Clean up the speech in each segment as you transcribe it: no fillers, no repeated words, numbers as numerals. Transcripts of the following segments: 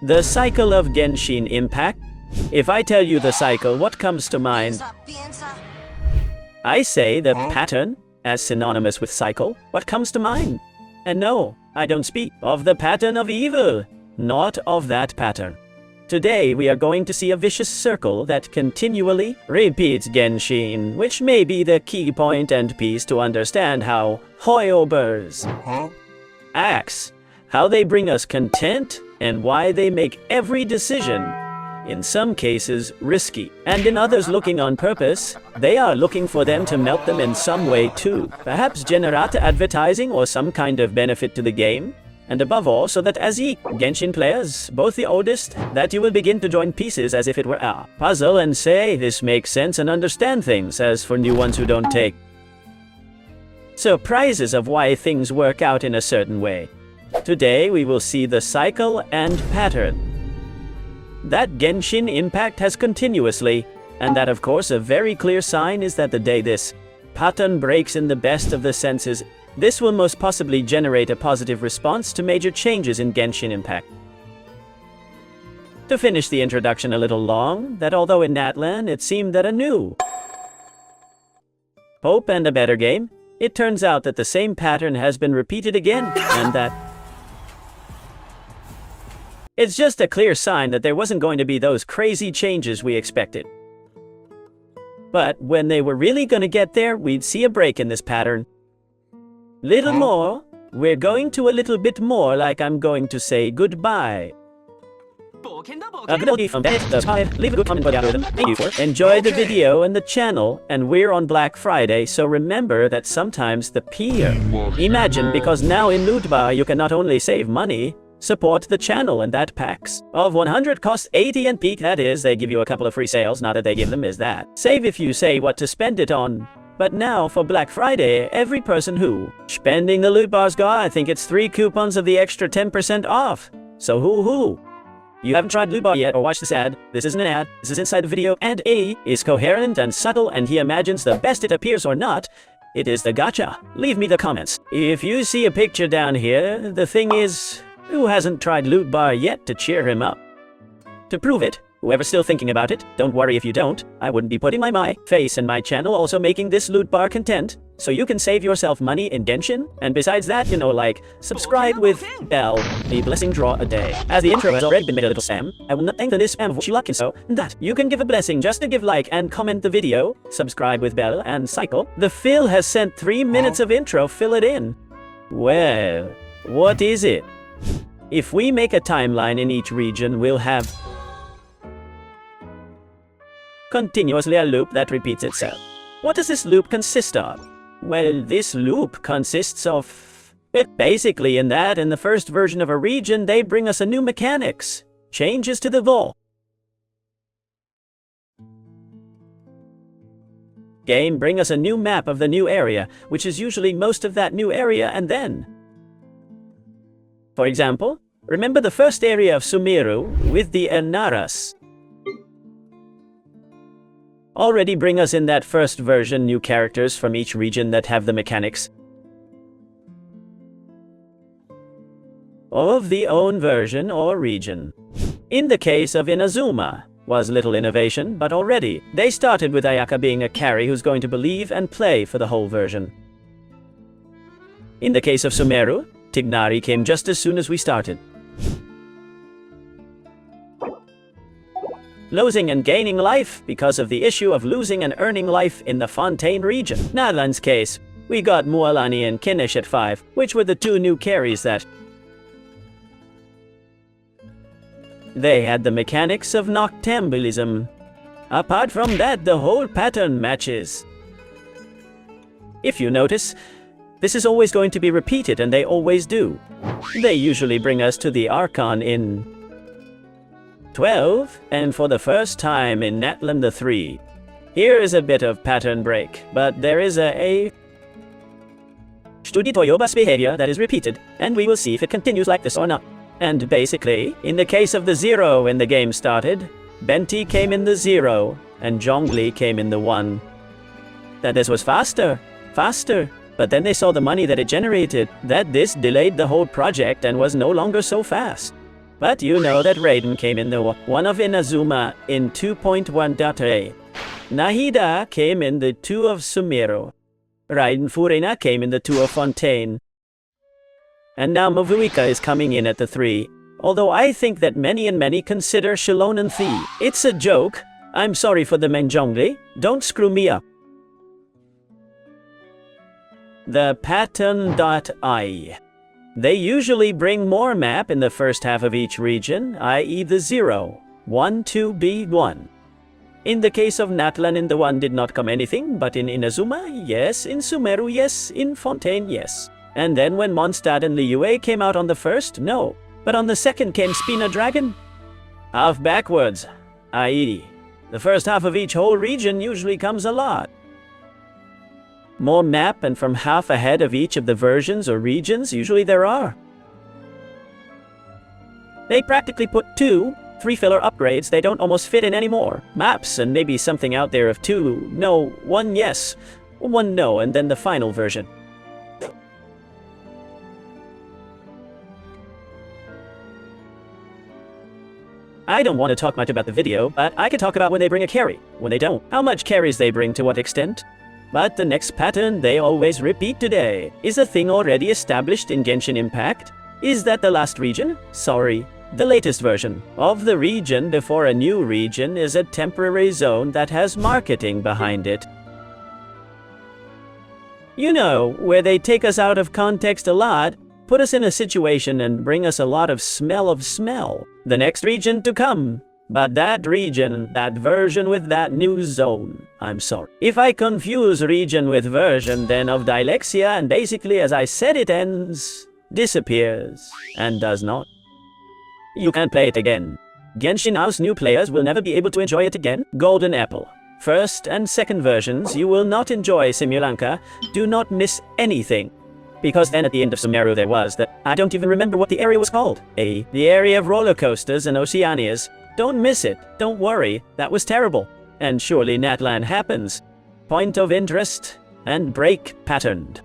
The cycle of Genshin impact. If I tell you the cycle, what comes to mind? I say the pattern, as synonymous with cycle. What comes to mind? And no, I don't speak of the pattern of evil, not of that pattern. Today we are going to see a vicious circle that continually repeats Genshin, which may be the key point and piece to understand how Hoyoverse acts, how they bring us content, and why they make every decision, in some cases risky, and in others looking on purpose. They are looking for them to melt them in some way too, perhaps generate advertising or some kind of benefit to the game. And above all, so that as Genshin players, both the oldest, that you will begin to join pieces as if it were a puzzle and say, this makes sense, and understand things, as for new ones who don't take surprises of why things work out in a certain way. Today we will see the cycle and pattern that Genshin impact has continuously, and that of course a very clear sign is that the day this pattern breaks in the best of the senses, this will most possibly generate a positive response to major changes in Genshin impact. To finish the introduction a little long, that although in NATLAN it seemed that a new hope and a better game, it turns out that the same pattern has been repeated again, and that it's just a clear sign that there wasn't going to be those crazy changes we expected. But when they were really going to get there, we'd see a break in this pattern. Little more, we're going to a little bit more like I'm going to say goodbye. Leave a good comment for the algorithm. Thank you for enjoy the video and the channel, and we're on Black Friday, so remember that sometimes the peer. Imagine, because now in Loot Bar you can not only save money, support the channel, and that packs of 100 costs 80 and peak, that is, they give you a couple of free sales, not that they give them, is that. Save if you say what to spend it on. But now for Black Friday, every person who spending the loot bars got, I think it's 3 coupons of the extra 10% off. So who? You haven't tried loot bar yet or watched this ad. This isn't an ad, this is inside the video, and A is coherent and subtle, and he imagines the best it appears or not. It is the gotcha. Leave me the comments. If you see a picture down here, the thing is, who hasn't tried loot bar yet to cheer him up? To prove it, whoever's still thinking about it, don't worry if you don't. I wouldn't be putting my face in my channel also making this loot bar content, so you can save yourself money in Genshin. And besides that, you know, like, subscribe with bell, a blessing draw a day. As the intro has already been made a little spam, I will not thank this spam of luck, so that you can give a blessing just to give like and comment the video, subscribe with bell and cycle. The Phil has sent 3 minutes of intro, fill it in. Well, what is it? If we make a timeline in each region, we'll have continuously a loop that repeats itself. What does this loop consist of? Well, this loop consists of basically in that in the first version of a region they bring us a new mechanics, changes to the vault game, bring us a new map of the new area, which is usually most of that new area, and then, for example, remember the first area of Sumeru with the Enaras? Already bring us in that first version new characters from each region that have the mechanics of the own version or region. In the case of Inazuma, was little innovation, but already they started with Ayaka being a carry who's going to believe and play for the whole version. In the case of Sumeru, Tignari came just as soon as we started. Losing and gaining life because of the issue of losing and earning life in the Fontaine region. NATLAN's case, we got Mualani and Kinish at 5, which were the 2 new carries that they had the mechanics of noctambulism. Apart from that, the whole pattern matches. If you notice, this is always going to be repeated, and they always do. They usually bring us to the Archon in 12, and for the first time in NATLAN the 3. Here is a bit of pattern break, but there is a Studi Toyobas behavior that is repeated, and we will see if it continues like this or not. And basically, in the case of the 0 when the game started, Benti came in the 0, and Zhongli came in the 1. That this was faster, but then they saw the money that it generated, that this delayed the whole project and was no longer so fast. But you know that Raiden came in the one of Inazuma in 2.1.a. Nahida came in the 2 of Sumeru. Raiden Furina came in the 2 of Fontaine. And now Mavuika is coming in at the 3. Although I think that many consider Shilonen Thi. It's a joke. I'm sorry for the Menjongli. Don't screw me up. The pattern.I. They usually bring more map in the first half of each region, i.e. the 0, 1, 2, B1. In the case of NATLAN, in the 1 did not come anything, but in Inazuma, yes, in Sumeru, yes, in Fontaine, yes. And then when Mondstadt and Liyue came out on the first, no. But on the second came Spina Dragon. Half backwards, i.e. the first half of each whole region usually comes a lot. More map and from half ahead of each of the versions or regions, usually there are. They practically put 2, 3 filler upgrades, they don't almost fit in anymore. Maps and maybe something out there of 2, no, 1 yes, 1 no, and then the final version. I don't want to talk much about the video, but I can talk about when they bring a carry, when they don't, how much carries they bring to what extent. But the next pattern they always repeat today is a thing already established in Genshin Impact. Is that the last region? Sorry. The latest version of the region before a new region is a temporary zone that has marketing behind it. You know, where they take us out of context a lot, put us in a situation and bring us a lot of smell. The next region to come. But that region, that version with that new zone. I'm sorry. If I confuse region with version, then of Dilexia, and basically as I said it ends, disappears, and does not. You can't play it again. Genshin House new players will never be able to enjoy it again. Golden Apple. First and second versions, you will not enjoy Simulanka. Do not miss anything. Because then at the end of Sumeru there was that, I don't even remember what the area was called. The area of roller coasters and Oceanias. Don't miss it. Don't worry. That was terrible. And surely NATLAN happens. Point of interest and break patterned.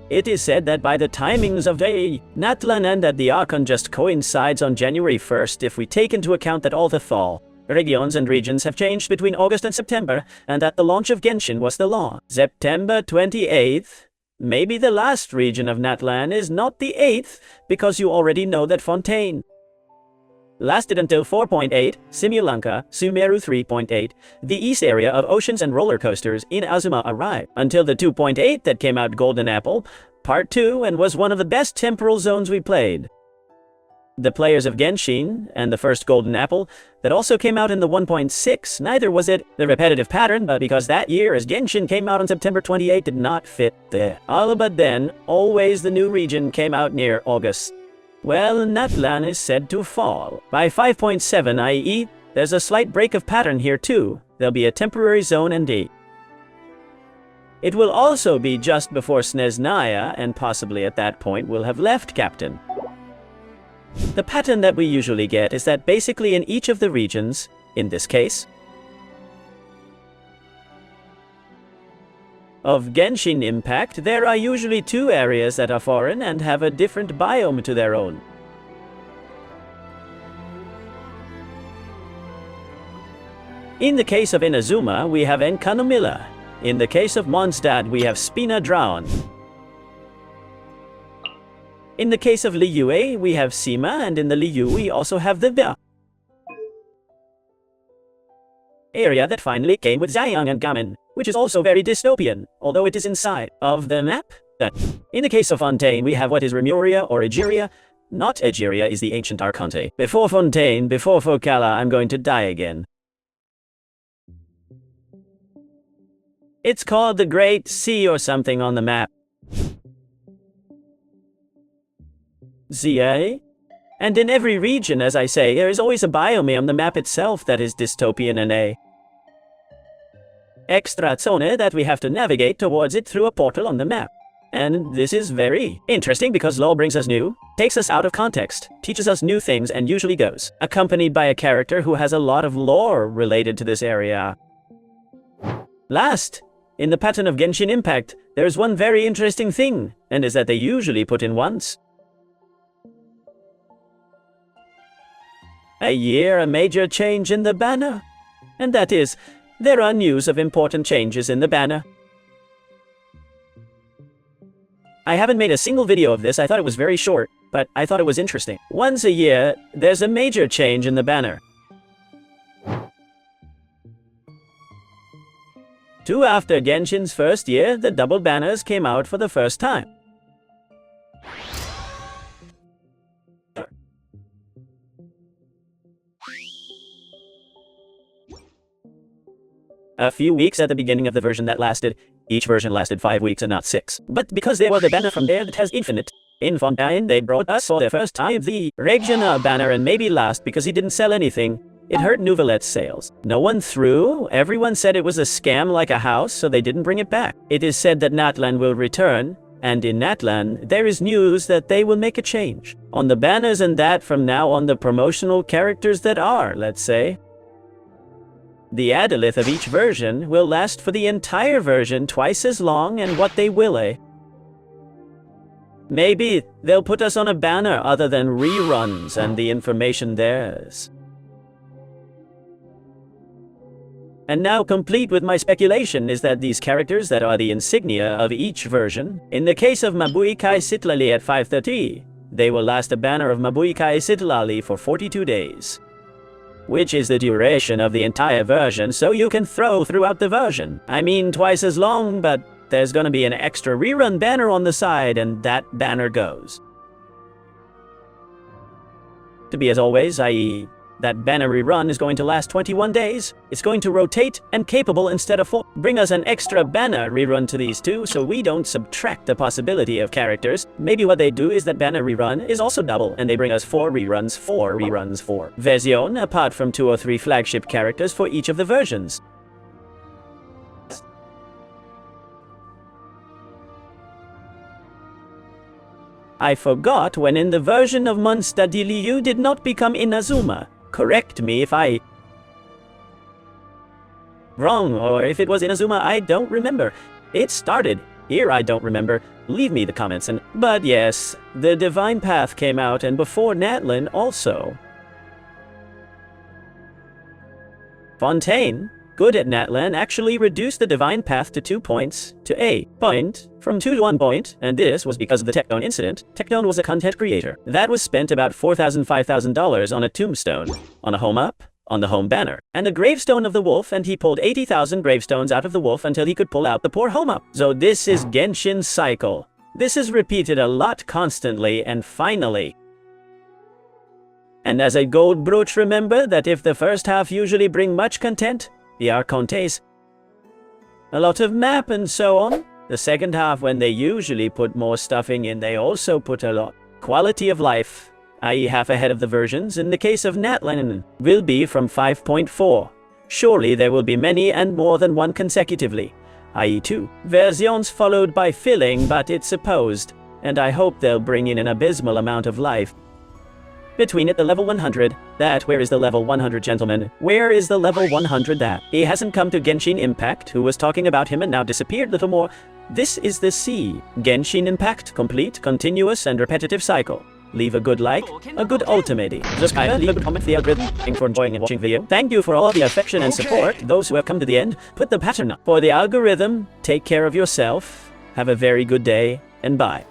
It is said that by the timings of day, NATLAN and at the Archon just coincides on January 1st if we take into account that all the fall regions and regions have changed between August and September, and that the launch of Genshin was the law. September 28th. Maybe the last region of NATLAN is not the 8th, because you already know that Fontaine lasted until 4.8, Simulanka, Sumeru 3.8, the east area of oceans and roller coasters in Azuma arrived, until the 2.8 that came out Golden Apple, Part 2, and was one of the best temporal zones we played. The players of Genshin, and the first Golden Apple, that also came out in the 1.6, neither was it the repetitive pattern, but because that year as Genshin came out on September 28 did not fit there. All but then, always the new region came out near August. Well, NATLAN is said to fall. By 5.7, i.e., there's a slight break of pattern here too. There'll be a temporary zone and date. It will also be just before Snezhnaya, and possibly at that point will have left Captain. The pattern that we usually get is that basically in each of the regions, in this case, of Genshin Impact, there are usually 2 areas that are foreign and have a different biome to their own. In the case of Inazuma, we have Enkanomilla. In the case of Mondstadt, we have Spina Dragon. In the case of Liyue, we have Sima, and in the Liyu, we also have the Bia area that finally came with Zhayang and Gamen, which is also very dystopian, although it is inside of the map. In the case of Fontaine, we have what is Remuria or Egeria. Not Egeria is the ancient Archonte. Before Fontaine, before Focala, I'm going to die again. It's called the Great Sea or something on the map. ZA? And in every region, as I say, there is always a biome on the map itself that is dystopian and a extra zone that we have to navigate towards it through a portal on the map. And this is very interesting because lore brings us new, takes us out of context, teaches us new things, and usually goes accompanied by a character who has a lot of lore related to this area. Last, in the pattern of Genshin Impact, there is one very interesting thing, and is that they usually put in once a year, a major change in the banner. And that is, there are news of important changes in the banner. I haven't made a single video of this. I thought it was very short, but I thought it was interesting. Once a year, there's a major change in the banner. 2 after Genshin's first year, the double banners came out for the first time. A few weeks at the beginning of the version that lasted. Each version lasted 5 weeks and not 6. But because there was a banner from there that has infinite. In Fontaine, they brought us for the first time the Regina banner, and maybe last because he didn't sell anything. It hurt Nouvelette's sales. No one threw. Everyone said it was a scam like a house, so they didn't bring it back. It is said that NATLAN will return, and in NATLAN, there is news that they will make a change on the banners, and that from now on the promotional characters that are, let's say. The adolith of each version will last for the entire version, twice as long, and what they will, Maybe they'll put us on a banner other than reruns and the information theirs. And now, complete with my speculation, is that these characters that are the insignia of each version, in the case of Mabui Kai Sitlali at 530, they will last a banner of Mabui Kai Sitlali for 42 days. Which is the duration of the entire version, so you can throw throughout the version. I mean, twice as long, but there's gonna be an extra rerun banner on the side, and that banner goes to be as always, i.e., that banner rerun is going to last 21 days. It's going to rotate and capable instead of 4. Bring us an extra banner rerun to these two so we don't subtract the possibility of characters. Maybe what they do is that banner rerun is also double, and they bring us 4 reruns, 4 version, apart from 2 or 3 flagship characters for each of the versions. I forgot when in the version of Munstadili you did not become Inazuma. Correct me if I wrong, or if it was Inazuma, I don't remember. It started here, I don't remember. Leave me the comments. But yes, the Divine Path came out, and before NATLAN also. Fontaine, good at NATLAN, actually reduced the Divine Path to 2 points to a point from 2 to 1 point, and this was because of the Technone incident. Technone was a content creator that was spent about $4,000–$5,000 on a tombstone, on a home up, on the home banner, and a gravestone of the wolf, and he pulled 80,000 gravestones out of the wolf until he could pull out the poor home up. So this is Genshin's cycle. This is repeated a lot constantly, and finally. And as a gold brooch, remember that if the first half usually bring much content, the Archontes, a lot of map and so on, the second half, when they usually put more stuffing in, they also put a lot. Quality of life, i.e. half ahead of the versions, in the case of NATLAN, will be from 5.4. Surely there will be many and more than one consecutively, i.e. 2 versions followed by filling, but it's supposed, and I hope they'll bring in an abysmal amount of life. Between it, the level 100, that, where is the level 100, gentlemen? Where is the level 100 that? He hasn't come to Genshin Impact, who was talking about him and now disappeared little more. This is the C. Genshin Impact, complete, continuous, and repetitive cycle. Leave a good like, a good ultimate. Subscribe, leave a good comment for the algorithm. Thank you for enjoying and watching the video. Thank you for all the affection and support. Those who have come to the end, put the pattern up. For the algorithm, take care of yourself. Have a very good day, and bye.